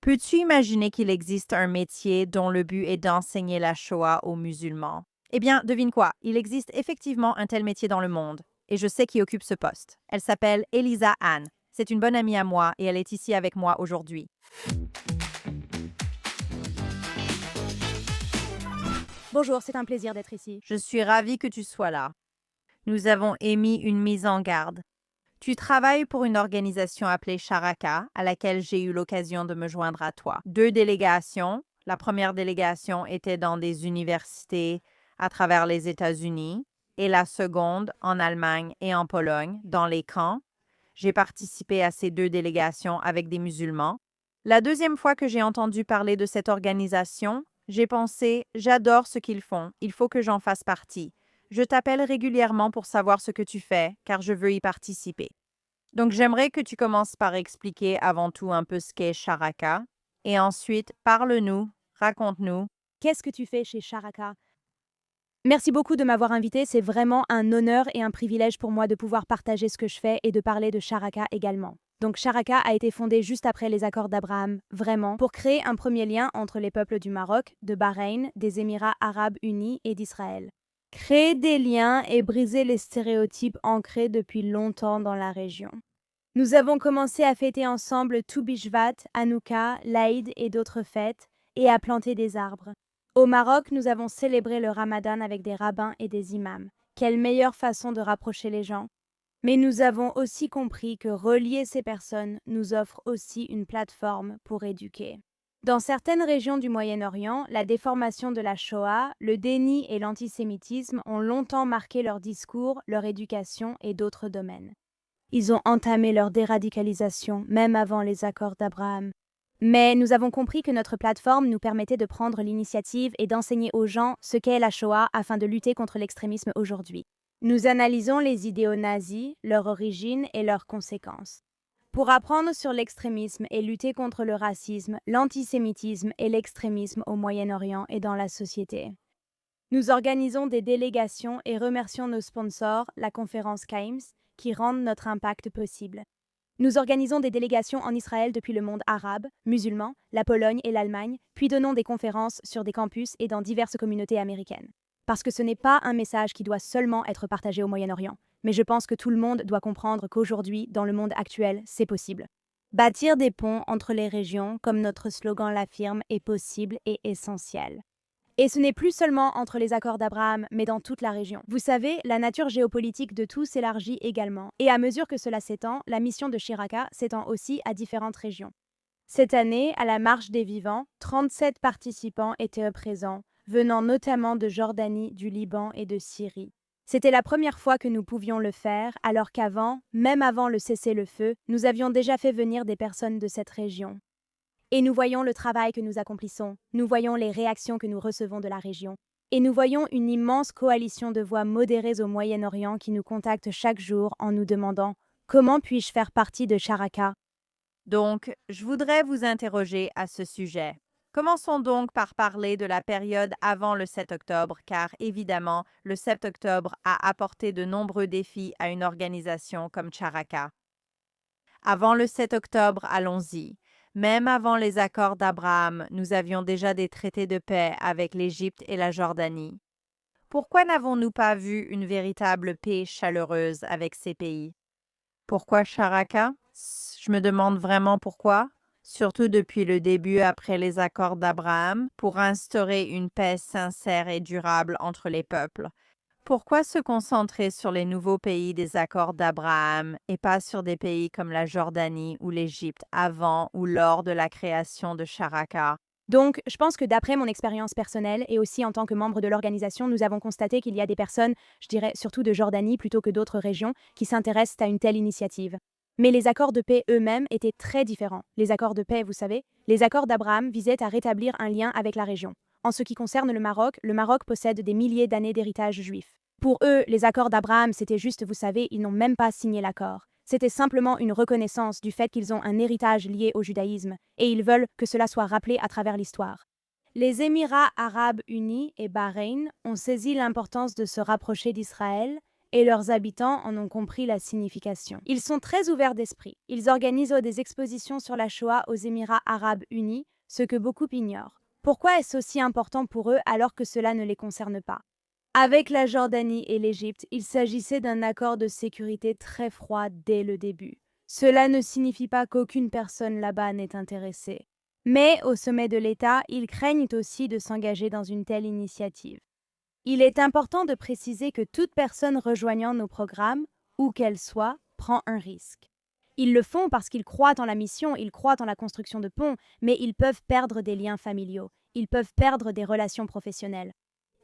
Peux-tu imaginer qu'il existe un métier dont le but est d'enseigner la Shoah aux musulmans? Eh bien, devine quoi, il existe effectivement un tel métier dans le monde, et je sais qui occupe ce poste. Elle s'appelle Elisa Anne. C'est une bonne amie à moi et elle est ici avec moi aujourd'hui. Bonjour, c'est un plaisir d'être ici. Je suis ravie que tu sois là. Nous avons émis une mise en garde. Tu travailles pour une organisation appelée Sharaka, à laquelle j'ai eu l'occasion de me joindre à toi. Deux délégations. La première délégation était dans des universités à travers les États-Unis et la seconde en Allemagne et en Pologne, dans les camps. J'ai participé à ces deux délégations avec des musulmans. La deuxième fois que j'ai entendu parler de cette organisation, j'ai pensé, j'adore ce qu'ils font, il faut que j'en fasse partie. Je t'appelle régulièrement pour savoir ce que tu fais, car je veux y participer. Donc, j'aimerais que tu commences par expliquer avant tout un peu ce qu'est Sharaka, et ensuite, parle-nous, raconte-nous. Qu'est-ce que tu fais chez Sharaka? Merci beaucoup de m'avoir invité, c'est vraiment un honneur et un privilège pour moi de pouvoir partager ce que je fais et de parler de Sharaka également. Donc Sharaka a été fondé juste après les accords d'Abraham, vraiment, pour créer un premier lien entre les peuples du Maroc, de Bahreïn, des Émirats arabes unis et d'Israël. Créer des liens et briser les stéréotypes ancrés depuis longtemps dans la région. Nous avons commencé à fêter ensemble Tu Bishvat, Hanouka, l'Aïd et d'autres fêtes, et à planter des arbres. Au Maroc, nous avons célébré le Ramadan avec des rabbins et des imams. Quelle meilleure façon de rapprocher les gens. Mais nous avons aussi compris que relier ces personnes nous offre aussi une plateforme pour éduquer. Dans certaines régions du Moyen-Orient, la déformation de la Shoah, le déni et l'antisémitisme ont longtemps marqué leur discours, leur éducation et d'autres domaines. Ils ont entamé leur déradicalisation, même avant les accords d'Abraham. Mais nous avons compris que notre plateforme nous permettait de prendre l'initiative et d'enseigner aux gens ce qu'est la Shoah afin de lutter contre l'extrémisme aujourd'hui. Nous analysons les idéaux nazis, leur origine et leurs conséquences. Pour apprendre sur l'extrémisme et lutter contre le racisme, l'antisémitisme et l'extrémisme au Moyen-Orient et dans la société. Nous organisons des délégations et remercions nos sponsors, la conférence KAIMS, qui rendent notre impact possible. Nous organisons des délégations en Israël depuis le monde arabe, musulman, la Pologne et l'Allemagne, puis donnons des conférences sur des campus et dans diverses communautés américaines. Parce que ce n'est pas un message qui doit seulement être partagé au Moyen-Orient, mais je pense que tout le monde doit comprendre qu'aujourd'hui, dans le monde actuel, c'est possible. Bâtir des ponts entre les régions, comme notre slogan l'affirme, est possible et essentiel. Et ce n'est plus seulement entre les accords d'Abraham, mais dans toute la région. Vous savez, la nature géopolitique de tout s'élargit également. Et à mesure que cela s'étend, la mission de Sharaka s'étend aussi à différentes régions. Cette année, à la Marche des Vivants, 37 participants étaient présents, venant notamment de Jordanie, du Liban et de Syrie. C'était la première fois que nous pouvions le faire, alors qu'avant, même avant le cessez-le-feu, nous avions déjà fait venir des personnes de cette région. Et nous voyons le travail que nous accomplissons, nous voyons les réactions que nous recevons de la région. Et nous voyons une immense coalition de voix modérées au Moyen-Orient qui nous contactent chaque jour en nous demandant « Comment puis-je faire partie de Sharaka ?» Donc, je voudrais vous interroger à ce sujet. Commençons donc par parler de la période avant le 7 octobre, car évidemment, le 7 octobre a apporté de nombreux défis à une organisation comme Sharaka. Avant le 7 octobre, allons-y. Même avant les accords d'Abraham, nous avions déjà des traités de paix avec l'Égypte et la Jordanie. Pourquoi n'avons-nous pas vu une véritable paix chaleureuse avec ces pays? Pourquoi Sharaka? Je me demande vraiment pourquoi, surtout depuis le début après les accords d'Abraham, pour instaurer une paix sincère et durable entre les peuples. Pourquoi se concentrer sur les nouveaux pays des accords d'Abraham et pas sur des pays comme la Jordanie ou l'Égypte avant ou lors de la création de Sharaka? Donc, je pense que d'après mon expérience personnelle et aussi en tant que membre de l'organisation, nous avons constaté qu'il y a des personnes, je dirais surtout de Jordanie plutôt que d'autres régions, qui s'intéressent à une telle initiative. Mais les accords de paix eux-mêmes étaient très différents. Les accords de paix, vous savez, les accords d'Abraham visaient à rétablir un lien avec la région. En ce qui concerne le Maroc possède des milliers d'années d'héritage juif. Pour eux, les accords d'Abraham, c'était juste, vous savez, ils n'ont même pas signé l'accord. C'était simplement une reconnaissance du fait qu'ils ont un héritage lié au judaïsme, et ils veulent que cela soit rappelé à travers l'histoire. Les Émirats arabes unis et Bahreïn ont saisi l'importance de se rapprocher d'Israël, et leurs habitants en ont compris la signification. Ils sont très ouverts d'esprit. Ils organisent des expositions sur la Shoah aux Émirats arabes unis, ce que beaucoup ignorent. Pourquoi est-ce aussi important pour eux alors que cela ne les concerne pas? Avec la Jordanie et l'Égypte, il s'agissait d'un accord de sécurité très froid dès le début. Cela ne signifie pas qu'aucune personne là-bas n'est intéressée. Mais au sommet de l'État, ils craignent aussi de s'engager dans une telle initiative. Il est important de préciser que toute personne rejoignant nos programmes, où qu'elle soit, prend un risque. Ils le font parce qu'ils croient en la mission, ils croient en la construction de ponts, mais ils peuvent perdre des liens familiaux, ils peuvent perdre des relations professionnelles.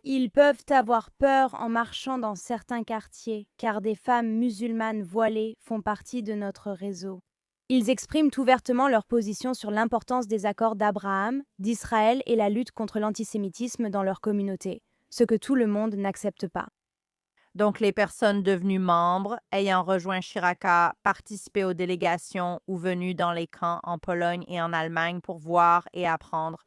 Ils peuvent avoir peur en marchant dans certains quartiers, car des femmes musulmanes voilées font partie de notre réseau. Ils expriment ouvertement leur position sur l'importance des accords d'Abraham, d'Israël et la lutte contre l'antisémitisme dans leur communauté, ce que tout le monde n'accepte pas. Donc, les personnes devenues membres, ayant rejoint Chiraka, participé aux délégations ou venues dans les camps en Pologne et en Allemagne pour voir et apprendre.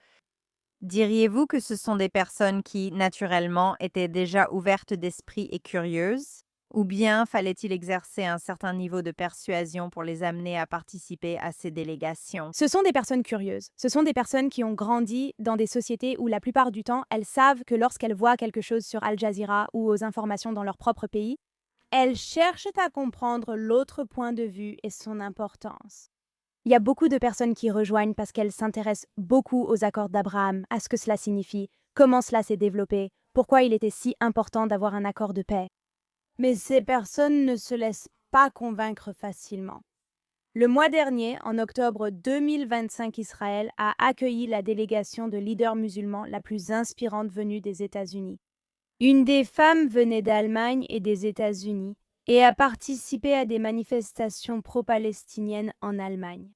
Diriez-vous que ce sont des personnes qui, naturellement, étaient déjà ouvertes d'esprit et curieuses? Ou bien fallait-il exercer un certain niveau de persuasion pour les amener à participer à ces délégations? Ce sont des personnes curieuses. Ce sont des personnes qui ont grandi dans des sociétés où la plupart du temps, elles savent que lorsqu'elles voient quelque chose sur Al Jazeera ou aux informations dans leur propre pays, elles cherchent à comprendre l'autre point de vue et son importance. Il y a beaucoup de personnes qui rejoignent parce qu'elles s'intéressent beaucoup aux accords d'Abraham, à ce que cela signifie, comment cela s'est développé, pourquoi il était si important d'avoir un accord de paix. Mais ces personnes ne se laissent pas convaincre facilement. Le mois dernier, en octobre 2025, Israël a accueilli la délégation de leaders musulmans la plus inspirante venue des États-Unis. Une des femmes venait d'Allemagne et des États-Unis et a participé à des manifestations pro-palestiniennes en Allemagne.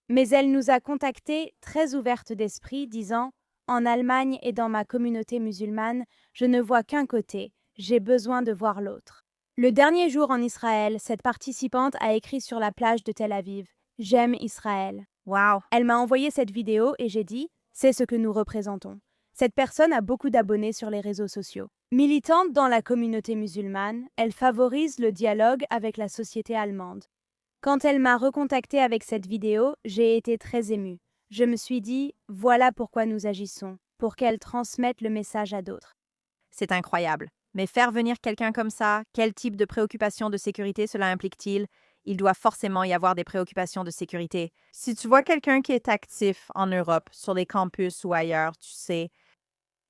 Mais elle nous a contactés très ouvertes d'esprit, disant « En Allemagne et dans ma communauté musulmane, je ne vois qu'un côté, j'ai besoin de voir l'autre. » Le dernier jour en Israël, cette participante a écrit sur la plage de Tel Aviv « J'aime Israël ». Wow! Elle m'a envoyé cette vidéo et j'ai dit « C'est ce que nous représentons ». Cette personne a beaucoup d'abonnés sur les réseaux sociaux. Militante dans la communauté musulmane, elle favorise le dialogue avec la société allemande. Quand elle m'a recontactée avec cette vidéo, j'ai été très émue. Je me suis dit « Voilà pourquoi nous agissons, pour qu'elle transmette le message à d'autres. » C'est incroyable. Mais faire venir quelqu'un comme ça, quel type de préoccupation de sécurité cela implique-t-il? Il doit forcément y avoir des préoccupations de sécurité. Si tu vois quelqu'un qui est actif en Europe, sur les campus ou ailleurs, tu sais,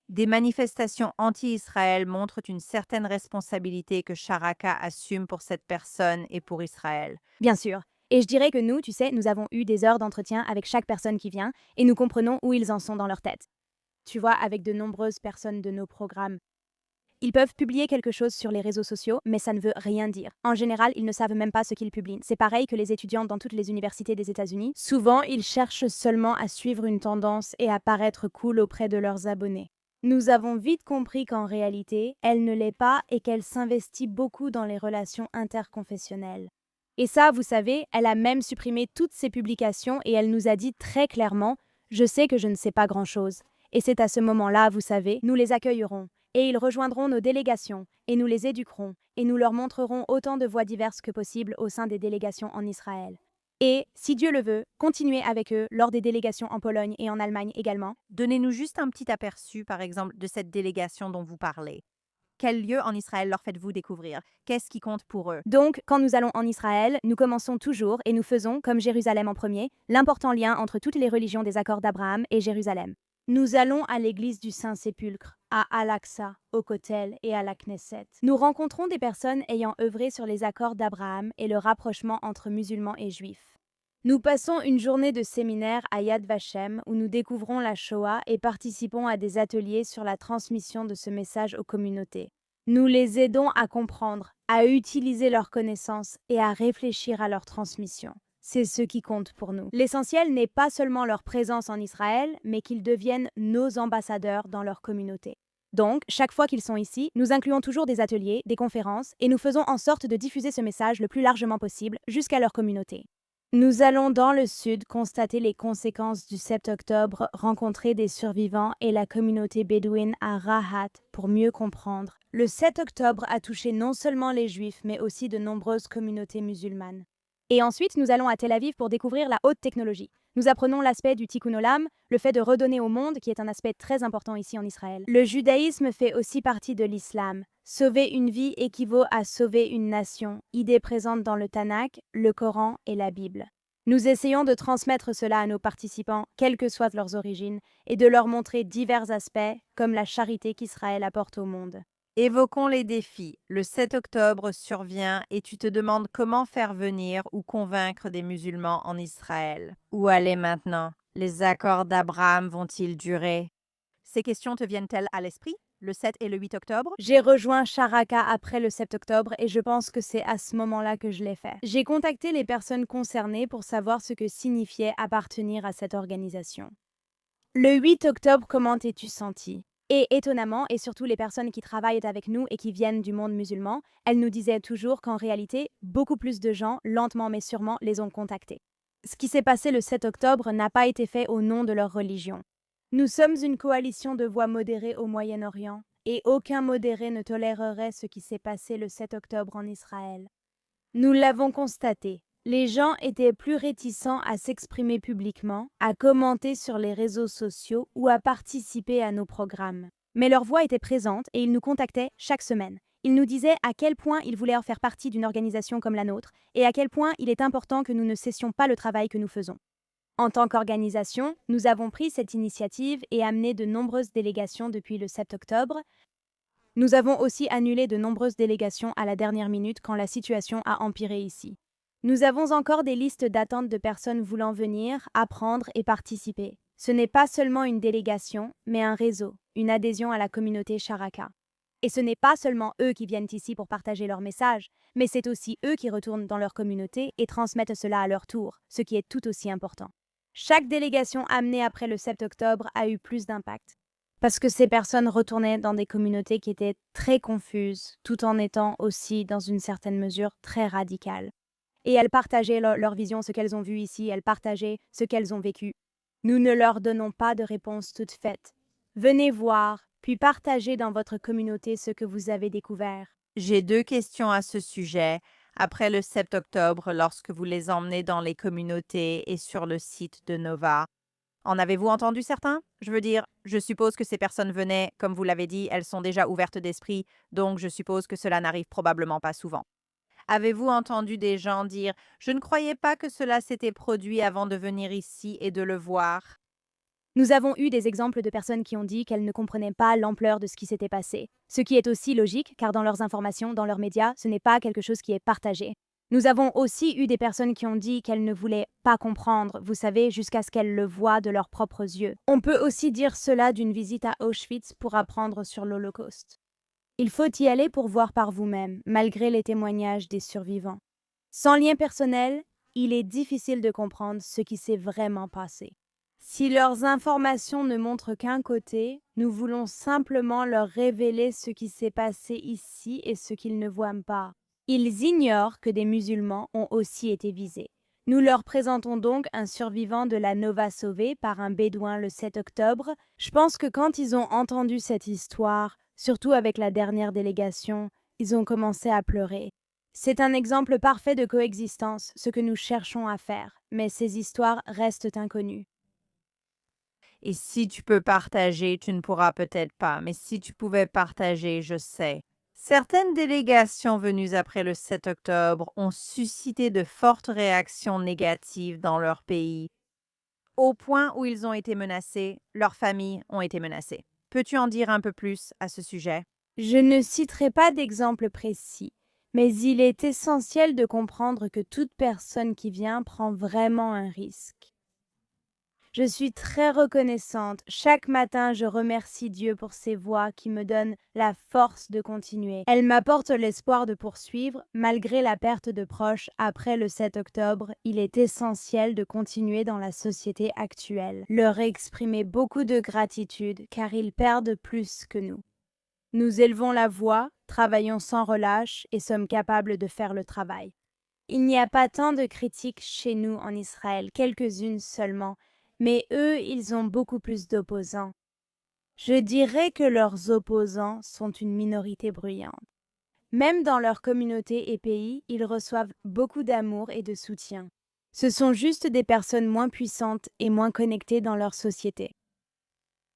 des manifestations anti-Israël montrent une certaine responsabilité que Sharaka assume pour cette personne et pour Israël. Bien sûr. Et je dirais que nous, tu sais, nous avons eu des heures d'entretien avec chaque personne qui vient et nous comprenons où ils en sont dans leur tête. Tu vois, avec de nombreuses personnes de nos programmes. Ils peuvent publier quelque chose sur les réseaux sociaux, mais ça ne veut rien dire. En général, ils ne savent même pas ce qu'ils publient. C'est pareil que les étudiants dans toutes les universités des États-Unis. Souvent, ils cherchent seulement à suivre une tendance et à paraître cool auprès de leurs abonnés. Nous avons vite compris qu'en réalité, elle ne l'est pas et qu'elle s'investit beaucoup dans les relations interconfessionnelles. Et ça, vous savez, elle a même supprimé toutes ses publications et elle nous a dit très clairement « Je sais que je ne sais pas grand-chose. » Et c'est à ce moment-là, vous savez, nous les accueillerons. Et ils rejoindront nos délégations, et nous les éduquerons, et nous leur montrerons autant de voies diverses que possible au sein des délégations en Israël. Et, si Dieu le veut, continuer avec eux lors des délégations en Pologne et en Allemagne également. Donnez-nous juste un petit aperçu, par exemple, de cette délégation dont vous parlez. Quel lieu en Israël leur faites-vous découvrir? Qu'est-ce qui compte pour eux? Donc, quand nous allons en Israël, nous commençons toujours, et nous faisons, comme Jérusalem en premier, l'important lien entre toutes les religions des accords d'Abraham et Jérusalem. Nous allons à l'église du Saint-Sépulcre, à Al-Aqsa, au Kotel et à la Knesset. Nous rencontrons des personnes ayant œuvré sur les accords d'Abraham et le rapprochement entre musulmans et juifs. Nous passons une journée de séminaire à Yad Vashem où nous découvrons la Shoah et participons à des ateliers sur la transmission de ce message aux communautés. Nous les aidons à comprendre, à utiliser leurs connaissances et à réfléchir à leur transmission. C'est ce qui compte pour nous. L'essentiel n'est pas seulement leur présence en Israël, mais qu'ils deviennent nos ambassadeurs dans leur communauté. Donc, chaque fois qu'ils sont ici, nous incluons toujours des ateliers, des conférences, et nous faisons en sorte de diffuser ce message le plus largement possible jusqu'à leur communauté. Nous allons dans le sud constater les conséquences du 7 octobre, rencontrer des survivants et la communauté bédouine à Rahat pour mieux comprendre. Le 7 octobre a touché non seulement les Juifs, mais aussi de nombreuses communautés musulmanes. Et ensuite, nous allons à Tel Aviv pour découvrir la haute technologie. Nous apprenons l'aspect du tikkun olam, le fait de redonner au monde, qui est un aspect très important ici en Israël. Le judaïsme fait aussi partie de l'islam. Sauver une vie équivaut à sauver une nation, idée présente dans le Tanakh, le Coran et la Bible. Nous essayons de transmettre cela à nos participants, quelles que soient leurs origines, et de leur montrer divers aspects, comme la charité qu'Israël apporte au monde. Évoquons les défis. Le 7 octobre survient et tu te demandes comment faire venir ou convaincre des musulmans en Israël. Où aller maintenant? Les accords d'Abraham vont-ils durer? Ces questions te viennent-elles à l'esprit le 7 et le 8 octobre? J'ai rejoint Sharaka après le 7 octobre et je pense que c'est à ce moment-là que je l'ai fait. J'ai contacté les personnes concernées pour savoir ce que signifiait appartenir à cette organisation. Le 8 octobre, comment t'es-tu senti? Et étonnamment, et surtout les personnes qui travaillent avec nous et qui viennent du monde musulman, elles nous disaient toujours qu'en réalité, beaucoup plus de gens, lentement mais sûrement, les ont contactés. Ce qui s'est passé le 7 octobre n'a pas été fait au nom de leur religion. Nous sommes une coalition de voix modérées au Moyen-Orient, et aucun modéré ne tolérerait ce qui s'est passé le 7 octobre en Israël. Nous l'avons constaté. Les gens étaient plus réticents à s'exprimer publiquement, à commenter sur les réseaux sociaux ou à participer à nos programmes. Mais leur voix était présente et ils nous contactaient chaque semaine. Ils nous disaient à quel point ils voulaient en faire partie d'une organisation comme la nôtre et à quel point il est important que nous ne cessions pas le travail que nous faisons. En tant qu'organisation, nous avons pris cette initiative et amené de nombreuses délégations depuis le 7 octobre. Nous avons aussi annulé de nombreuses délégations à la dernière minute quand la situation a empiré ici. Nous avons encore des listes d'attente de personnes voulant venir, apprendre et participer. Ce n'est pas seulement une délégation, mais un réseau, une adhésion à la communauté Sharaka. Et ce n'est pas seulement eux qui viennent ici pour partager leur message, mais c'est aussi eux qui retournent dans leur communauté et transmettent cela à leur tour, ce qui est tout aussi important. Chaque délégation amenée après le 7 octobre a eu plus d'impact, parce que ces personnes retournaient dans des communautés qui étaient très confuses, tout en étant aussi, dans une certaine mesure, très radicales. Et elles partageaient leur vision, ce qu'elles ont vu ici, elles partageaient ce qu'elles ont vécu. Nous ne leur donnons pas de réponse toute faite. Venez voir, puis partagez dans votre communauté ce que vous avez découvert. J'ai 2 questions à ce sujet. Après le 7 octobre, lorsque vous les emmenez dans les communautés et sur le site de Nova, en avez-vous entendu certains? Je veux dire, je suppose que ces personnes venaient, comme vous l'avez dit, elles sont déjà ouvertes d'esprit, donc je suppose que cela n'arrive probablement pas souvent. Avez-vous entendu des gens dire: «Je ne croyais pas que cela s'était produit avant de venir ici et de le voir»? Nous avons eu des exemples de personnes qui ont dit qu'elles ne comprenaient pas l'ampleur de ce qui s'était passé, ce qui est aussi logique car dans leurs informations, dans leurs médias, ce n'est pas quelque chose qui est partagé. Nous avons aussi eu des personnes qui ont dit qu'elles ne voulaient pas comprendre, vous savez, jusqu'à ce qu'elles le voient de leurs propres yeux. On peut aussi dire cela d'une visite à Auschwitz pour apprendre sur l'Holocauste. Il faut y aller pour voir par vous-même, malgré les témoignages des survivants. Sans lien personnel, il est difficile de comprendre ce qui s'est vraiment passé. Si leurs informations ne montrent qu'un côté, nous voulons simplement leur révéler ce qui s'est passé ici et ce qu'ils ne voient pas. Ils ignorent que des musulmans ont aussi été visés. Nous leur présentons donc un survivant de la Nova sauvée par un bédouin le 7 octobre. Je pense que quand ils ont entendu cette histoire, surtout avec la dernière délégation, ils ont commencé à pleurer. C'est un exemple parfait de coexistence, ce que nous cherchons à faire, mais ces histoires restent inconnues. Et si tu peux partager, tu ne pourras peut-être pas, mais si tu pouvais partager, je sais. Certaines délégations venues après le 7 octobre ont suscité de fortes réactions négatives dans leur pays, au point où ils ont été menacés, leurs familles ont été menacées. Peux-tu en dire un peu plus à ce sujet? Je ne citerai pas d'exemple précis, mais il est essentiel de comprendre que toute personne qui vient prend vraiment un risque. Je suis très reconnaissante. Chaque matin, je remercie Dieu pour ces voix qui me donnent la force de continuer. Elles m'apportent l'espoir de poursuivre. Malgré la perte de proches après le 7 octobre, il est essentiel de continuer dans la société actuelle. Leur exprimer beaucoup de gratitude car ils perdent plus que nous. Nous élevons la voix, travaillons sans relâche et sommes capables de faire le travail. Il n'y a pas tant de critiques chez nous en Israël, quelques-unes seulement, mais eux, ils ont beaucoup plus d'opposants. Je dirais que leurs opposants sont une minorité bruyante. Même dans leur communauté et pays, ils reçoivent beaucoup d'amour et de soutien. Ce sont juste des personnes moins puissantes et moins connectées dans leur société.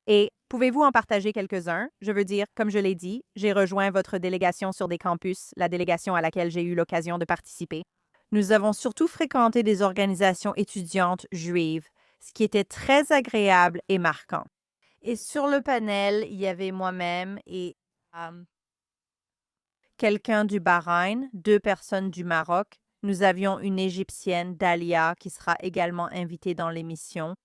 Et pouvez-vous en partager quelques-uns? Je veux dire, comme je l'ai dit, j'ai rejoint votre délégation sur des campus, la délégation à laquelle j'ai eu l'occasion de participer. Nous avons surtout fréquenté des organisations étudiantes juives, ce qui était très agréable et marquant. Et sur le panel, il y avait moi-même et quelqu'un du Bahreïn, 2 personnes du Maroc. Nous avions une Égyptienne, Dalia, qui sera également invitée dans l'émission.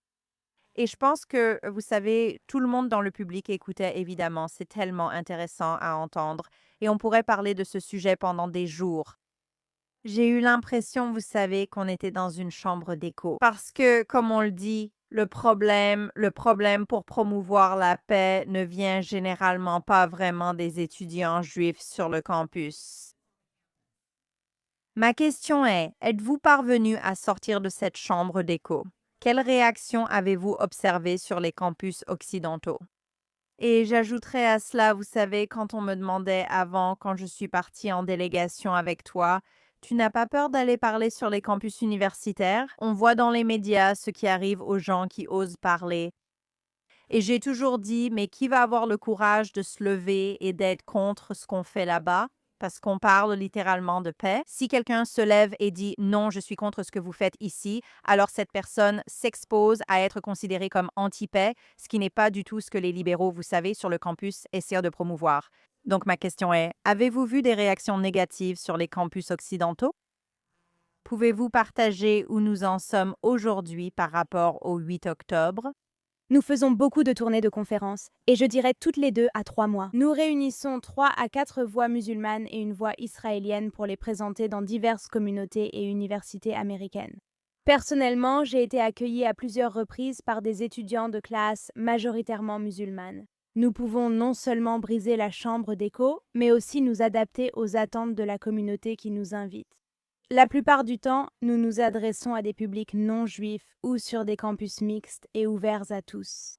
Et je pense que, vous savez, tout le monde dans le public écoutait évidemment. C'est tellement intéressant à entendre. Et on pourrait parler de ce sujet pendant des jours. J'ai eu l'impression, vous savez, qu'on était dans une chambre d'écho. Parce que, comme on le dit, le problème pour promouvoir la paix ne vient généralement pas vraiment des étudiants juifs sur le campus. Ma question est, êtes-vous parvenu à sortir de cette chambre d'écho? Quelles réactions avez-vous observées sur les campus occidentaux? Et j'ajouterais à cela, vous savez, quand on me demandait avant, quand je suis partie en délégation avec toi, tu n'as pas peur d'aller parler sur les campus universitaires? On voit dans les médias ce qui arrive aux gens qui osent parler. Et j'ai toujours dit, mais qui va avoir le courage de se lever et d'être contre ce qu'on fait là-bas? Parce qu'on parle littéralement de paix. Si quelqu'un se lève et dit non, je suis contre ce que vous faites ici, alors cette personne s'expose à être considérée comme anti-paix, ce qui n'est pas du tout ce que les libéraux, vous savez, sur le campus essaient de promouvoir. Donc ma question est, avez-vous vu des réactions négatives sur les campus occidentaux? Pouvez-vous partager où nous en sommes aujourd'hui par rapport au 8 octobre? Nous faisons beaucoup de tournées de conférences, et je dirais toutes les 2 à 3 mois. Nous réunissons 3 à 4 voix musulmanes et une voix israélienne pour les présenter dans diverses communautés et universités américaines. Personnellement, j'ai été accueillie à plusieurs reprises par des étudiants de classe majoritairement musulmanes. Nous pouvons non seulement briser la chambre d'écho, mais aussi nous adapter aux attentes de la communauté qui nous invite. La plupart du temps, nous nous adressons à des publics non juifs ou sur des campus mixtes et ouverts à tous.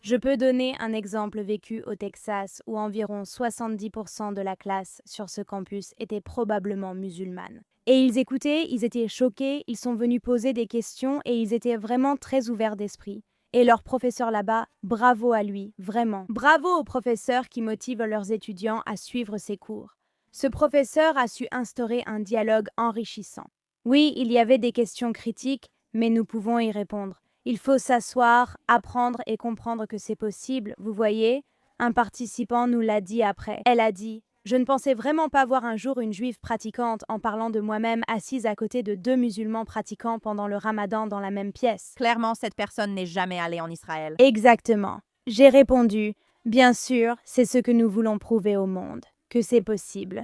Je peux donner un exemple vécu au Texas où environ 70% de la classe sur ce campus était probablement musulmane. Et ils écoutaient, ils étaient choqués, ils sont venus poser des questions et ils étaient vraiment très ouverts d'esprit. Et leur professeur là-bas, bravo à lui, vraiment. Bravo aux professeurs qui motivent leurs étudiants à suivre ces cours. Ce professeur a su instaurer un dialogue enrichissant. Oui, il y avait des questions critiques, mais nous pouvons y répondre. Il faut s'asseoir, apprendre et comprendre que c'est possible, vous voyez? Un participant nous l'a dit après. Elle a dit « Je ne pensais vraiment pas voir un jour une juive pratiquante en parlant de moi-même assise à côté de 2 musulmans pratiquants pendant le ramadan dans la même pièce. » Clairement, cette personne n'est jamais allée en Israël. Exactement. J'ai répondu « Bien sûr, c'est ce que nous voulons prouver au monde, que c'est possible. »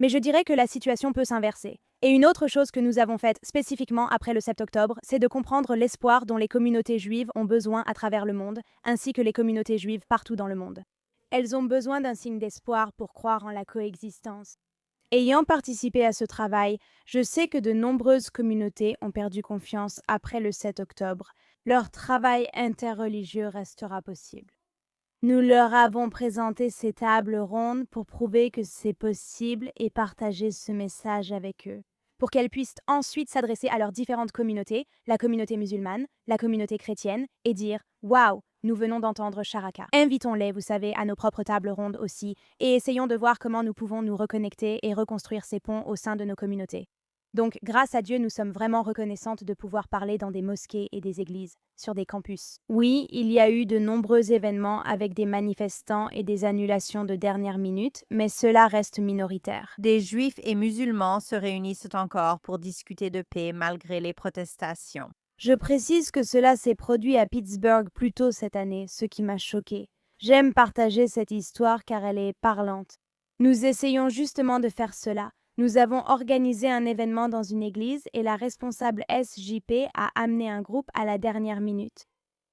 Mais je dirais que la situation peut s'inverser. Et une autre chose que nous avons faite spécifiquement après le 7 octobre, c'est de comprendre l'espoir dont les communautés juives ont besoin à travers le monde, ainsi que les communautés juives partout dans le monde. Elles ont besoin d'un signe d'espoir pour croire en la coexistence. Ayant participé à ce travail, je sais que de nombreuses communautés ont perdu confiance après le 7 octobre. Leur travail interreligieux restera possible. Nous leur avons présenté ces tables rondes pour prouver que c'est possible et partager ce message avec eux, pour qu'elles puissent ensuite s'adresser à leurs différentes communautés, la communauté musulmane, la communauté chrétienne, et dire « Waouh, nous venons d'entendre Sharaka ». Invitons-les, vous savez, à nos propres tables rondes aussi, et essayons de voir comment nous pouvons nous reconnecter et reconstruire ces ponts au sein de nos communautés. Donc, grâce à Dieu, nous sommes vraiment reconnaissantes de pouvoir parler dans des mosquées et des églises, sur des campus. Oui, il y a eu de nombreux événements avec des manifestants et des annulations de dernière minute, mais cela reste minoritaire. Des Juifs et musulmans se réunissent encore pour discuter de paix malgré les protestations. Je précise que cela s'est produit à Pittsburgh plus tôt cette année, ce qui m'a choqué. J'aime partager cette histoire car elle est parlante. Nous essayons justement de faire cela. Nous avons organisé un événement dans une église et la responsable SJP a amené un groupe à la dernière minute.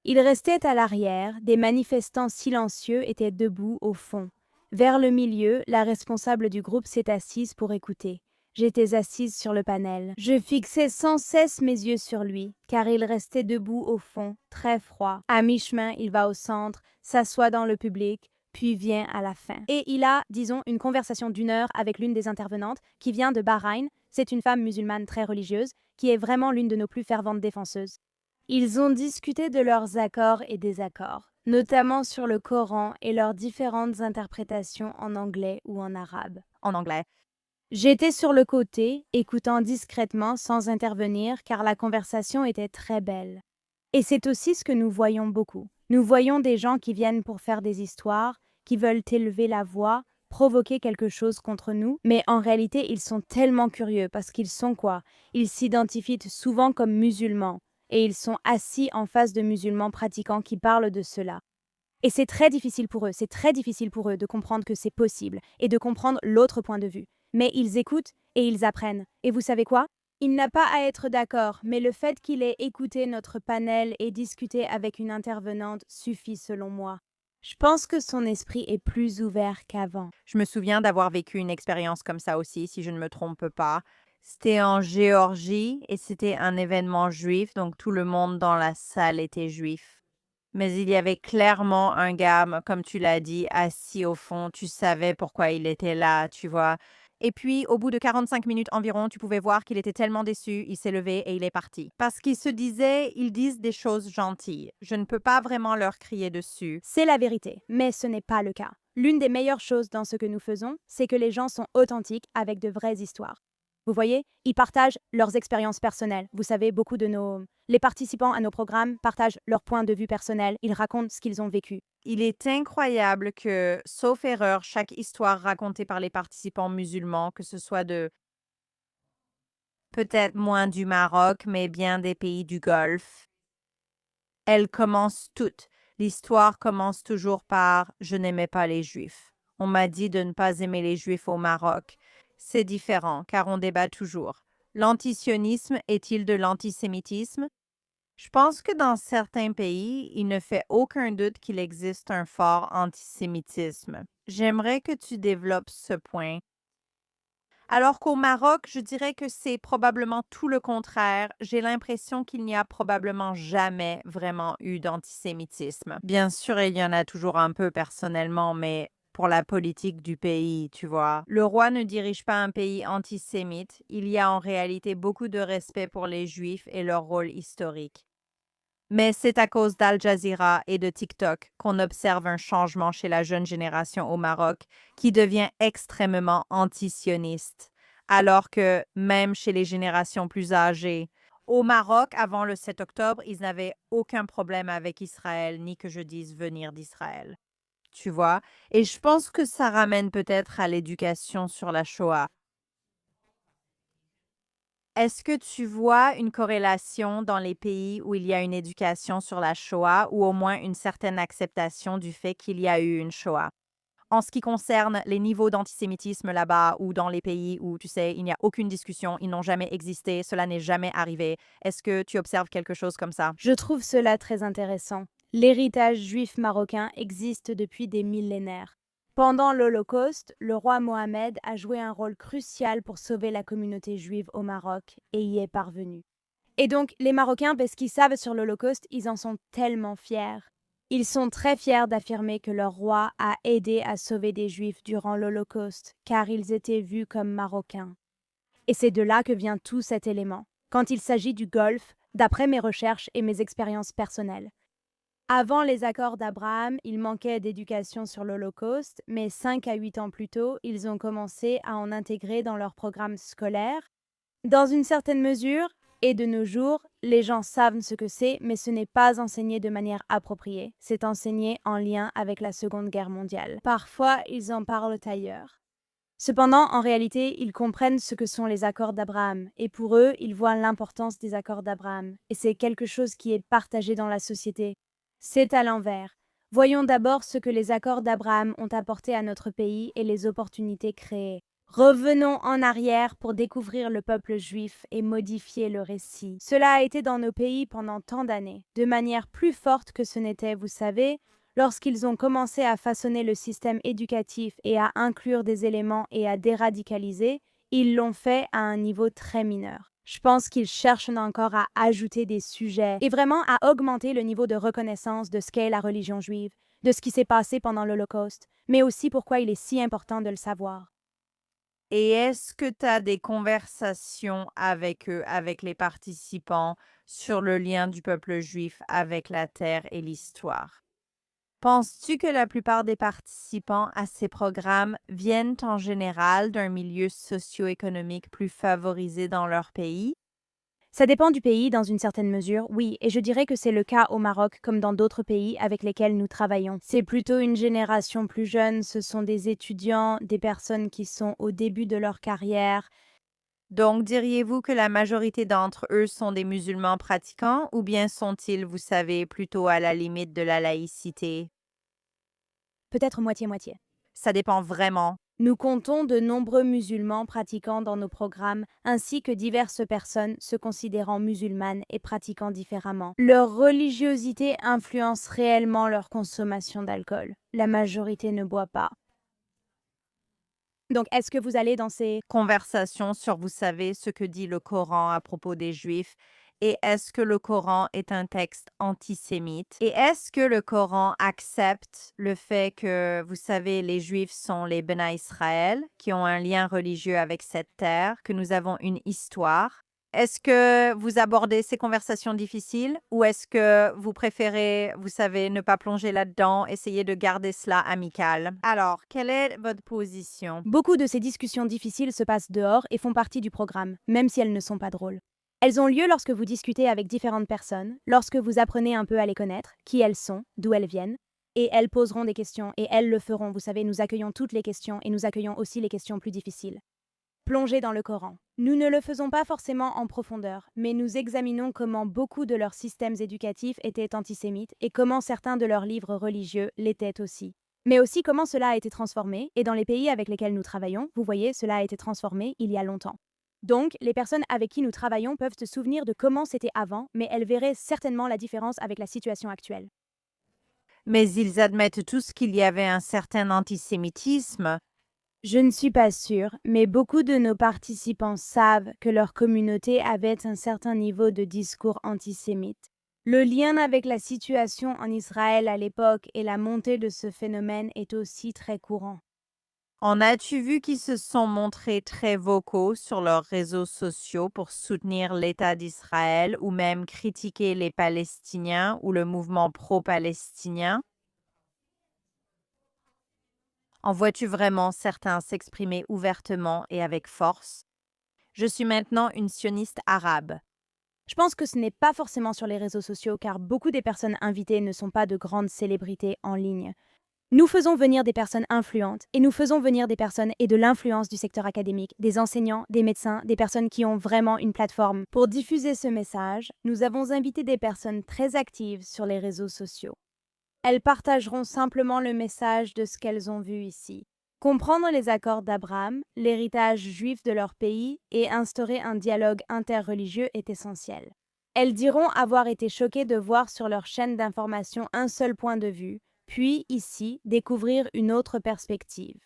Ils restaient à l'arrière, des manifestants silencieux étaient debout au fond. Vers le milieu, la responsable du groupe s'est assise pour écouter. J'étais assise sur le panel. Je fixais sans cesse mes yeux sur lui, car il restait debout au fond, très froid. À mi-chemin, il va au centre, s'assoit dans le public, puis vient à la fin. Et il a, disons, une conversation d'1 heure avec l'une des intervenantes, qui vient de Bahreïn. C'est une femme musulmane très religieuse, qui est vraiment l'une de nos plus ferventes défenseuses. Ils ont discuté de leurs accords et désaccords, notamment sur le Coran et leurs différentes interprétations en anglais ou en arabe. En anglais. J'étais sur le côté, écoutant discrètement sans intervenir car la conversation était très belle. Et c'est aussi ce que nous voyons beaucoup. Nous voyons des gens qui viennent pour faire des histoires, qui veulent élever la voix, provoquer quelque chose contre nous, mais en réalité ils sont tellement curieux parce qu'ils sont quoi? Ils s'identifient souvent comme musulmans et ils sont assis en face de musulmans pratiquants qui parlent de cela. Et c'est très difficile pour eux, c'est très difficile pour eux de comprendre que c'est possible et de comprendre l'autre point de vue. Mais ils écoutent et ils apprennent. Et vous savez quoi? Il n'a pas à être d'accord, mais le fait qu'il ait écouté notre panel et discuté avec une intervenante suffit selon moi. Je pense que son esprit est plus ouvert qu'avant. Je me souviens d'avoir vécu une expérience comme ça aussi, si je ne me trompe pas. C'était en Géorgie et c'était un événement juif, donc tout le monde dans la salle était juif. Mais il y avait clairement un gars, comme tu l'as dit, assis au fond. Tu savais pourquoi il était là, tu vois. Et puis, au bout de 45 minutes environ, tu pouvais voir qu'il était tellement déçu, il s'est levé et il est parti. Parce qu'il se disait, ils disent des choses gentilles. Je ne peux pas vraiment leur crier dessus. C'est la vérité, mais ce n'est pas le cas. L'une des meilleures choses dans ce que nous faisons, c'est que les gens sont authentiques avec de vraies histoires. Vous voyez, ils partagent leurs expériences personnelles. Vous savez, beaucoup de les participants à nos programmes partagent leur point de vue personnel. Ils racontent ce qu'ils ont vécu. Il est incroyable que, sauf erreur, chaque histoire racontée par les participants musulmans, que ce soit de peut-être moins du Maroc, mais bien des pays du Golfe, elles commencent toutes. L'histoire commence toujours par « Je n'aimais pas les Juifs ». On m'a dit de ne pas aimer les Juifs au Maroc. C'est différent, car on débat toujours. L'antisionisme est-il de l'antisémitisme? Je pense que dans certains pays, il ne fait aucun doute qu'il existe un fort antisémitisme. J'aimerais que tu développes ce point. Alors qu'au Maroc, je dirais que c'est probablement tout le contraire. J'ai l'impression qu'il n'y a probablement jamais vraiment eu d'antisémitisme. Bien sûr, il y en a toujours un peu personnellement, mais pour la politique du pays, tu vois. Le roi ne dirige pas un pays antisémite. Il y a en réalité beaucoup de respect pour les Juifs et leur rôle historique. Mais c'est à cause d'Al Jazeera et de TikTok qu'on observe un changement chez la jeune génération au Maroc qui devient extrêmement antisioniste, alors que même chez les générations plus âgées, au Maroc, avant le 7 octobre, ils n'avaient aucun problème avec Israël, ni que je dise venir d'Israël. Tu vois? Et je pense que ça ramène peut-être à l'éducation sur la Shoah. Est-ce que tu vois une corrélation dans les pays où il y a une éducation sur la Shoah ou au moins une certaine acceptation du fait qu'il y a eu une Shoah? En ce qui concerne les niveaux d'antisémitisme là-bas ou dans les pays où, tu sais, il n'y a aucune discussion, ils n'ont jamais existé, cela n'est jamais arrivé, est-ce que tu observes quelque chose comme ça? Je trouve cela très intéressant. L'héritage juif marocain existe depuis des millénaires. Pendant l'Holocauste, le roi Mohamed a joué un rôle crucial pour sauver la communauté juive au Maroc et y est parvenu. Et donc, les Marocains, parce qu'ils savent sur l'Holocauste, ils en sont tellement fiers. Ils sont très fiers d'affirmer que leur roi a aidé à sauver des Juifs durant l'Holocauste, car ils étaient vus comme Marocains. Et c'est de là que vient tout cet élément, quand il s'agit du Golfe, d'après mes recherches et mes expériences personnelles. Avant les accords d'Abraham, il manquait d'éducation sur l'Holocauste, mais 5 à 8 ans plus tôt, ils ont commencé à en intégrer dans leurs programmes scolaires. Dans une certaine mesure, et de nos jours, les gens savent ce que c'est, mais ce n'est pas enseigné de manière appropriée. C'est enseigné en lien avec la Seconde Guerre mondiale. Parfois, ils en parlent ailleurs. Cependant, en réalité, ils comprennent ce que sont les accords d'Abraham, et pour eux, ils voient l'importance des accords d'Abraham, et c'est quelque chose qui est partagé dans la société. C'est à l'envers. Voyons d'abord ce que les accords d'Abraham ont apporté à notre pays et les opportunités créées. Revenons en arrière pour découvrir le peuple juif et modifier le récit. Cela a été dans nos pays pendant tant d'années, de manière plus forte que ce n'était, vous savez, lorsqu'ils ont commencé à façonner le système éducatif et à inclure des éléments et à déradicaliser, Ils l'ont fait à un niveau très mineur. Je pense qu'ils cherchent encore à ajouter des sujets et vraiment à augmenter le niveau de reconnaissance de ce qu'est la religion juive, de ce qui s'est passé pendant l'Holocauste, mais aussi pourquoi il est si important de le savoir. Et est-ce que tu as des conversations avec eux, avec les participants, sur le lien du peuple juif avec la terre et l'histoire? Penses-tu que la plupart des participants à ces programmes viennent en général d'un milieu socio-économique plus favorisé dans leur pays? Ça dépend du pays dans une certaine mesure, oui, et je dirais que c'est le cas au Maroc comme dans d'autres pays avec lesquels nous travaillons. C'est plutôt une génération plus jeune, ce sont des étudiants, des personnes qui sont au début de leur carrière. Donc, diriez-vous que la majorité d'entre eux sont des musulmans pratiquants ou bien sont-ils, vous savez, plutôt à la limite de la laïcité? Peut-être moitié-moitié. Ça dépend vraiment. Nous comptons de nombreux musulmans pratiquants dans nos programmes, ainsi que diverses personnes se considérant musulmanes et pratiquant différemment. Leur religiosité influence réellement leur consommation d'alcool. La majorité ne boit pas. Donc, est-ce que vous allez dans ces... Conversation sur, vous savez, ce que dit le Coran à propos des Juifs et est-ce que le Coran est un texte antisémite et est-ce que le Coran accepte le fait que, vous savez, les Juifs sont les Bena Israël, qui ont un lien religieux avec cette terre, que nous avons une histoire? Est-ce que vous abordez ces conversations difficiles ou est-ce que vous préférez, vous savez, ne pas plonger là-dedans, essayer de garder cela amical? Alors, quelle est votre position? Beaucoup de ces discussions difficiles se passent dehors et font partie du programme, même si elles ne sont pas drôles. Elles ont lieu lorsque vous discutez avec différentes personnes, lorsque vous apprenez un peu à les connaître, qui elles sont, d'où elles viennent, et elles poseront des questions, et elles le feront. Vous savez, nous accueillons toutes les questions, et nous accueillons aussi les questions plus difficiles. Plonger dans le Coran. Nous ne le faisons pas forcément en profondeur, mais nous examinons comment beaucoup de leurs systèmes éducatifs étaient antisémites et comment certains de leurs livres religieux l'étaient aussi. Mais aussi comment cela a été transformé, et dans les pays avec lesquels nous travaillons, vous voyez, cela a été transformé il y a longtemps. Donc, les personnes avec qui nous travaillons peuvent se souvenir de comment c'était avant, mais elles verraient certainement la différence avec la situation actuelle. Mais ils admettent tous qu'il y avait un certain antisémitisme. Je ne suis pas sûre, mais beaucoup de nos participants savent que leur communauté avait un certain niveau de discours antisémite. Le lien avec la situation en Israël à l'époque et la montée de ce phénomène est aussi très courant. En as-tu vu qu'ils se sont montrés très vocaux sur leurs réseaux sociaux pour soutenir l'État d'Israël ou même critiquer les Palestiniens ou le mouvement pro-palestinien? En vois-tu vraiment certains s'exprimer ouvertement et avec force? Je suis maintenant une sioniste arabe. Je pense que ce n'est pas forcément sur les réseaux sociaux car beaucoup des personnes invitées ne sont pas de grandes célébrités en ligne. Nous faisons venir des personnes influentes et nous faisons venir des personnes et de l'influence du secteur académique, des enseignants, des médecins, des personnes qui ont vraiment une plateforme. Pour diffuser ce message, nous avons invité des personnes très actives sur les réseaux sociaux. Elles partageront simplement le message de ce qu'elles ont vu ici. Comprendre les accords d'Abraham, l'héritage juif de leur pays et instaurer un dialogue interreligieux est essentiel. Elles diront avoir été choquées de voir sur leur chaîne d'information un seul point de vue, puis ici découvrir une autre perspective.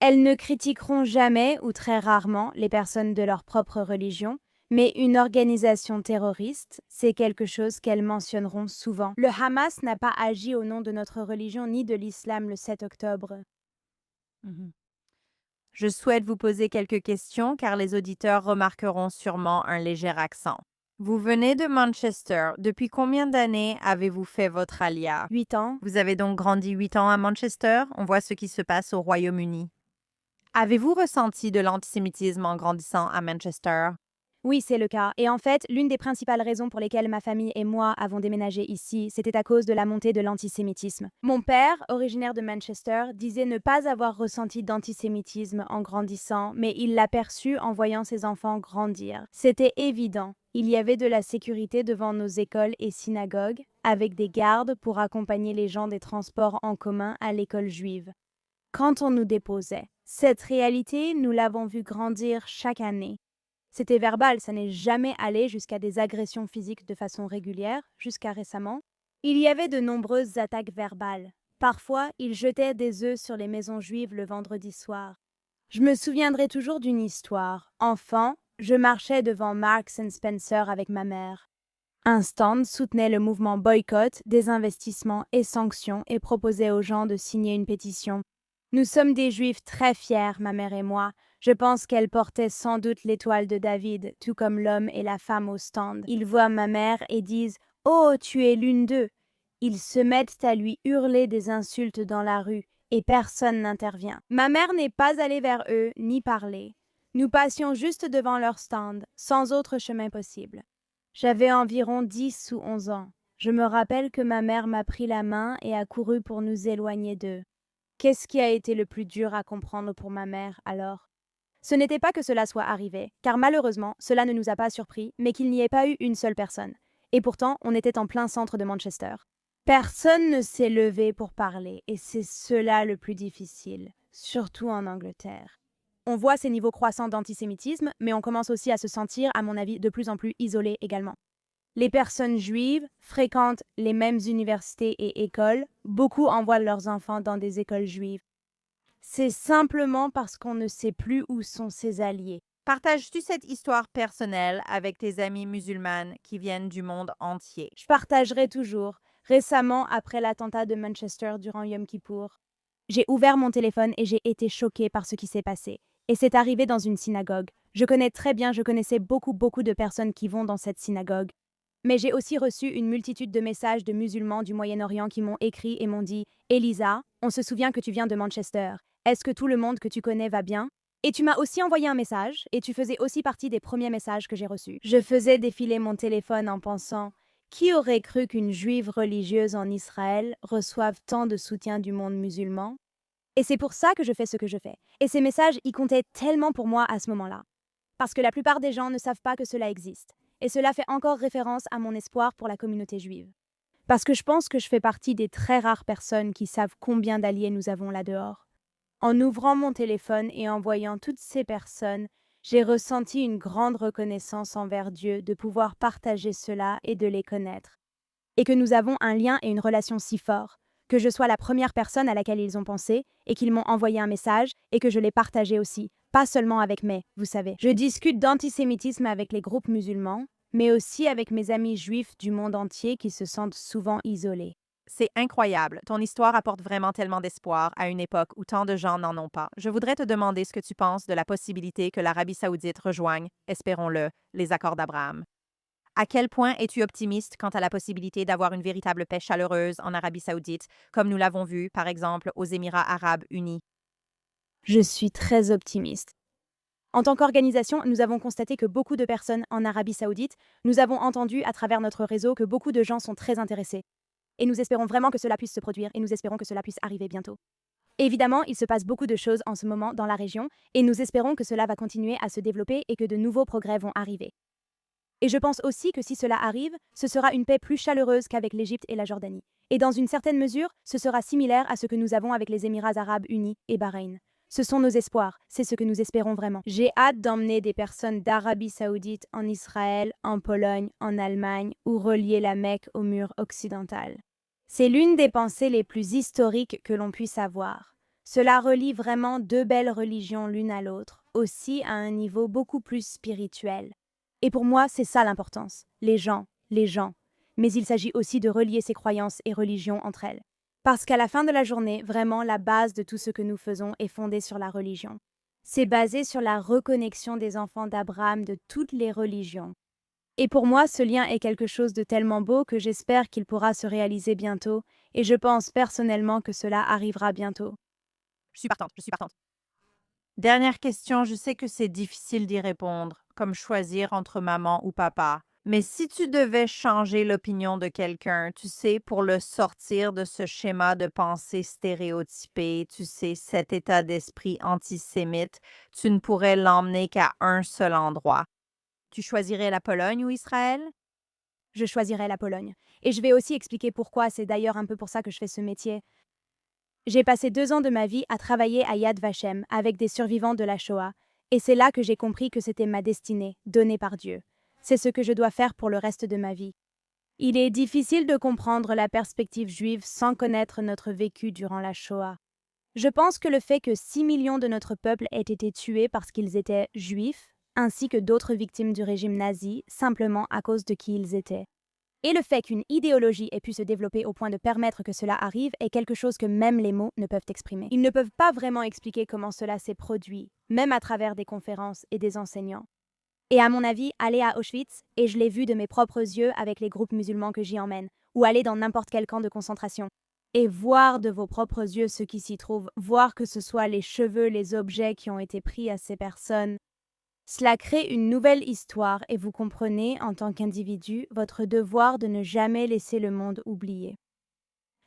Elles ne critiqueront jamais ou très rarement les personnes de leur propre religion, mais une organisation terroriste, c'est quelque chose qu'elles mentionneront souvent. Le Hamas n'a pas agi au nom de notre religion ni de l'islam le 7 octobre. Je souhaite vous poser quelques questions car les auditeurs remarqueront sûrement un léger accent. Vous venez de Manchester. Depuis combien d'années avez-vous fait votre alia? 8 ans. Vous avez donc grandi 8 ans à Manchester? On voit ce qui se passe au Royaume-Uni. Avez-vous ressenti de l'antisémitisme en grandissant à Manchester? Oui, c'est le cas. Et en fait, l'une des principales raisons pour lesquelles ma famille et moi avons déménagé ici, c'était à cause de la montée de l'antisémitisme. Mon père, originaire de Manchester, disait ne pas avoir ressenti d'antisémitisme en grandissant, mais il l'a perçu en voyant ses enfants grandir. C'était évident. Il y avait de la sécurité devant nos écoles et synagogues, avec des gardes pour accompagner les gens des transports en commun à l'école juive. Quand on nous déposait, cette réalité, nous l'avons vue grandir chaque année. C'était verbal, ça n'est jamais allé jusqu'à des agressions physiques de façon régulière, jusqu'à récemment. Il y avait de nombreuses attaques verbales. Parfois, ils jetaient des œufs sur les maisons juives le vendredi soir. Je me souviendrai toujours d'une histoire. Enfant, je marchais devant Marks and Spencer avec ma mère. Un stand soutenait le mouvement boycott, désinvestissement et sanctions et proposait aux gens de signer une pétition. Nous sommes des juifs très fiers, ma mère et moi. Je pense qu'elle portait sans doute l'étoile de David, tout comme l'homme et la femme au stand. Ils voient ma mère et disent « Oh, tu es l'une d'eux !» Ils se mettent à lui hurler des insultes dans la rue et personne n'intervient. Ma mère n'est pas allée vers eux ni parlé. Nous passions juste devant leur stand, sans autre chemin possible. J'avais environ 10 ou 11 ans. Je me rappelle que ma mère m'a pris la main et a couru pour nous éloigner d'eux. Qu'est-ce qui a été le plus dur à comprendre pour ma mère, alors? Ce n'était pas que cela soit arrivé, car malheureusement, cela ne nous a pas surpris, mais qu'il n'y ait pas eu une seule personne. Et pourtant, on était en plein centre de Manchester. Personne ne s'est levé pour parler, et c'est cela le plus difficile, surtout en Angleterre. On voit ces niveaux croissants d'antisémitisme, mais on commence aussi à se sentir, à mon avis, de plus en plus isolés également. Les personnes juives fréquentent les mêmes universités et écoles, beaucoup envoient leurs enfants dans des écoles juives. C'est simplement parce qu'on ne sait plus où sont ses alliés. Partages-tu cette histoire personnelle avec tes amies musulmanes qui viennent du monde entier? Je partagerai toujours. Récemment, après l'attentat de Manchester durant Yom Kippour, j'ai ouvert mon téléphone et j'ai été choquée par ce qui s'est passé. Et c'est arrivé dans une synagogue. Je connaissais beaucoup de personnes qui vont dans cette synagogue. Mais j'ai aussi reçu une multitude de messages de musulmans du Moyen-Orient qui m'ont écrit et m'ont dit « Elisa, on se souvient que tu viens de Manchester. Est-ce que tout le monde que tu connais va bien ?» Et tu m'as aussi envoyé un message, et tu faisais aussi partie des premiers messages que j'ai reçus. Je faisais défiler mon téléphone en pensant « Qui aurait cru qu'une juive religieuse en Israël reçoive tant de soutien du monde musulman ?» Et c'est pour ça que je fais ce que je fais. Et ces messages y comptaient tellement pour moi à ce moment-là. Parce que la plupart des gens ne savent pas que cela existe. Et cela fait encore référence à mon espoir pour la communauté juive. Parce que je pense que je fais partie des très rares personnes qui savent combien d'alliés nous avons là-dehors. En ouvrant mon téléphone et en voyant toutes ces personnes, j'ai ressenti une grande reconnaissance envers Dieu de pouvoir partager cela et de les connaître. Et que nous avons un lien et une relation si forts, que je sois la première personne à laquelle ils ont pensé et qu'ils m'ont envoyé un message et que je l'ai partagé aussi, pas seulement avec vous savez. Je discute d'antisémitisme avec les groupes musulmans, mais aussi avec mes amis juifs du monde entier qui se sentent souvent isolés. C'est incroyable. Ton histoire apporte vraiment tellement d'espoir à une époque où tant de gens n'en ont pas. Je voudrais te demander ce que tu penses de la possibilité que l'Arabie saoudite rejoigne, espérons-le, les accords d'Abraham. À quel point es-tu optimiste quant à la possibilité d'avoir une véritable paix chaleureuse en Arabie saoudite, comme nous l'avons vu, par exemple, aux Émirats arabes unis? Je suis très optimiste. En tant qu'organisation, nous avons constaté que beaucoup de personnes en Arabie saoudite, nous avons entendu à travers notre réseau que beaucoup de gens sont très intéressés. Et nous espérons vraiment que cela puisse se produire et nous espérons que cela puisse arriver bientôt. Évidemment, il se passe beaucoup de choses en ce moment dans la région et nous espérons que cela va continuer à se développer et que de nouveaux progrès vont arriver. Et je pense aussi que si cela arrive, ce sera une paix plus chaleureuse qu'avec l'Égypte et la Jordanie. Et dans une certaine mesure, ce sera similaire à ce que nous avons avec les Émirats arabes unis et Bahreïn. Ce sont nos espoirs, c'est ce que nous espérons vraiment. J'ai hâte d'emmener des personnes d'Arabie saoudite en Israël, en Pologne, en Allemagne ou relier la Mecque au mur occidental. C'est l'une des pensées les plus historiques que l'on puisse avoir. Cela relie vraiment deux belles religions l'une à l'autre, aussi à un niveau beaucoup plus spirituel. Et pour moi, c'est ça l'importance, les gens. Mais il s'agit aussi de relier ces croyances et religions entre elles. Parce qu'à la fin de la journée, vraiment, la base de tout ce que nous faisons est fondée sur la religion. C'est basé sur la reconnexion des enfants d'Abraham de toutes les religions. Et pour moi, ce lien est quelque chose de tellement beau que j'espère qu'il pourra se réaliser bientôt, et je pense personnellement que cela arrivera bientôt. Je suis partante. Dernière question, je sais que c'est difficile d'y répondre, comme choisir entre maman ou papa. Mais si tu devais changer l'opinion de quelqu'un, tu sais, pour le sortir de ce schéma de pensée stéréotypé, tu sais, cet état d'esprit antisémite, tu ne pourrais l'emmener qu'à un seul endroit. Tu choisirais la Pologne ou Israël? Je choisirai la Pologne. Et je vais aussi expliquer pourquoi, c'est d'ailleurs un peu pour ça que je fais ce métier. J'ai passé 2 ans de ma vie à travailler à Yad Vashem avec des survivants de la Shoah, et c'est là que j'ai compris que c'était ma destinée, donnée par Dieu. C'est ce que je dois faire pour le reste de ma vie. Il est difficile de comprendre la perspective juive sans connaître notre vécu durant la Shoah. Je pense que le fait que 6 millions de notre peuple aient été tués parce qu'ils étaient juifs, ainsi que d'autres victimes du régime nazi, simplement à cause de qui ils étaient. Et le fait qu'une idéologie ait pu se développer au point de permettre que cela arrive est quelque chose que même les mots ne peuvent exprimer. Ils ne peuvent pas vraiment expliquer comment cela s'est produit, même à travers des conférences et des enseignants. Et à mon avis, aller à Auschwitz, et je l'ai vu de mes propres yeux avec les groupes musulmans que j'y emmène, ou aller dans n'importe quel camp de concentration, et voir de vos propres yeux ce qui s'y trouve, voir que ce soit les cheveux, les objets qui ont été pris à ces personnes, cela crée une nouvelle histoire et vous comprenez, en tant qu'individu, votre devoir de ne jamais laisser le monde oublier.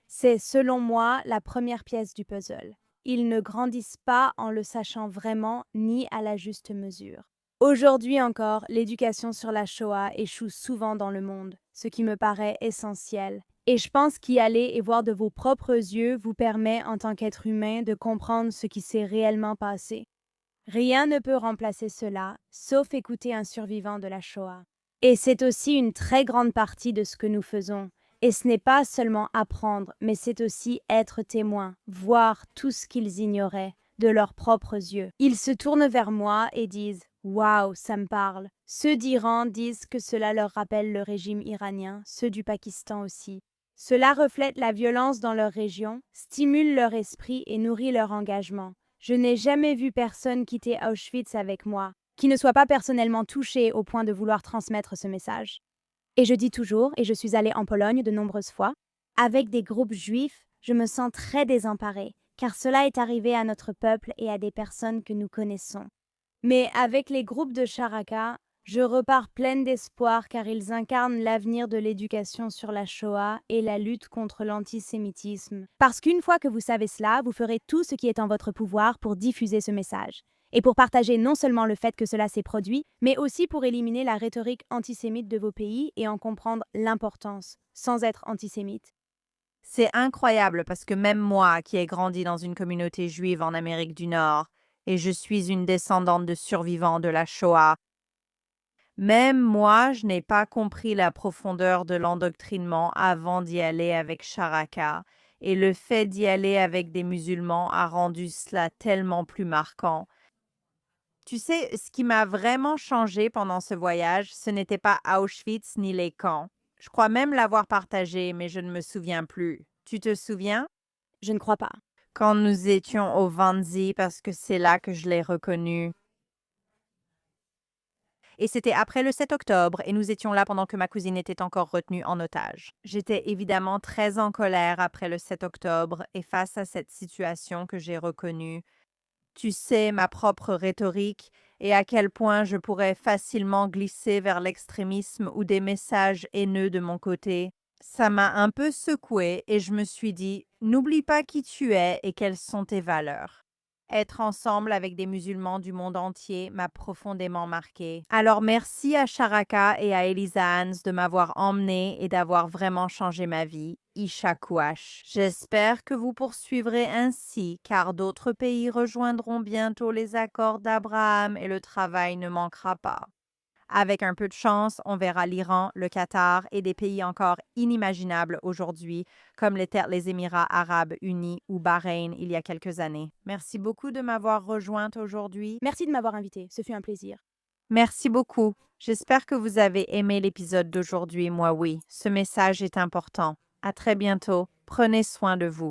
C'est, selon moi, la première pièce du puzzle. Ils ne grandissent pas en le sachant vraiment ni à la juste mesure. Aujourd'hui encore, l'éducation sur la Shoah échoue souvent dans le monde, ce qui me paraît essentiel. Et je pense qu'y aller et voir de vos propres yeux vous permet, en tant qu'être humain, de comprendre ce qui s'est réellement passé. Rien ne peut remplacer cela, sauf écouter un survivant de la Shoah. Et c'est aussi une très grande partie de ce que nous faisons. Et ce n'est pas seulement apprendre, mais c'est aussi être témoin, voir tout ce qu'ils ignoraient de leurs propres yeux. Ils se tournent vers moi et disent « Waouh, ça me parle ». Ceux d'Iran disent que cela leur rappelle le régime iranien, ceux du Pakistan aussi. Cela reflète la violence dans leur région, stimule leur esprit et nourrit leur engagement. Je n'ai jamais vu personne quitter Auschwitz avec moi, qui ne soit pas personnellement touché au point de vouloir transmettre ce message. Et je dis toujours, et je suis allée en Pologne de nombreuses fois, avec des groupes juifs, je me sens très désemparée, car cela est arrivé à notre peuple et à des personnes que nous connaissons. Mais avec les groupes de Sharaka, je repars pleine d'espoir car ils incarnent l'avenir de l'éducation sur la Shoah et la lutte contre l'antisémitisme. Parce qu'une fois que vous savez cela, vous ferez tout ce qui est en votre pouvoir pour diffuser ce message. Et pour partager non seulement le fait que cela s'est produit, mais aussi pour éliminer la rhétorique antisémite de vos pays et en comprendre l'importance, sans être antisémite. C'est incroyable parce que même moi, qui ai grandi dans une communauté juive en Amérique du Nord, et je suis une descendante de survivants de la Shoah, même moi, je n'ai pas compris la profondeur de l'endoctrinement avant d'y aller avec Sharaka, et le fait d'y aller avec des musulmans a rendu cela tellement plus marquant. Tu sais, ce qui m'a vraiment changé pendant ce voyage, ce n'était pas Auschwitz ni les camps. Je crois même l'avoir partagé, mais je ne me souviens plus. Tu te souviens? Je ne crois pas. Quand nous étions au Wannsee, parce que c'est là que je l'ai reconnu. Et c'était après le 7 octobre, et nous étions là pendant que ma cousine était encore retenue en otage. J'étais évidemment très en colère après le 7 octobre, et face à cette situation que j'ai reconnue, tu sais, ma propre rhétorique, et à quel point je pourrais facilement glisser vers l'extrémisme ou des messages haineux de mon côté. Ça m'a un peu secouée et je me suis dit, n'oublie pas qui tu es et quelles sont tes valeurs. Être ensemble avec des musulmans du monde entier m'a profondément marquée. Alors merci à Sharaka et à Elisa Hans de m'avoir emmenée et d'avoir vraiment changé ma vie. Isha Kouash. J'espère que vous poursuivrez ainsi, car d'autres pays rejoindront bientôt les accords d'Abraham et le travail ne manquera pas. Avec un peu de chance, on verra l'Iran, le Qatar et des pays encore inimaginables aujourd'hui, comme l'étaient les Émirats arabes unis ou Bahreïn il y a quelques années. Merci beaucoup de m'avoir rejointe aujourd'hui. Merci de m'avoir invitée, ce fut un plaisir. Merci beaucoup. J'espère que vous avez aimé l'épisode d'aujourd'hui. Moi, oui. Ce message est important. À très bientôt. Prenez soin de vous.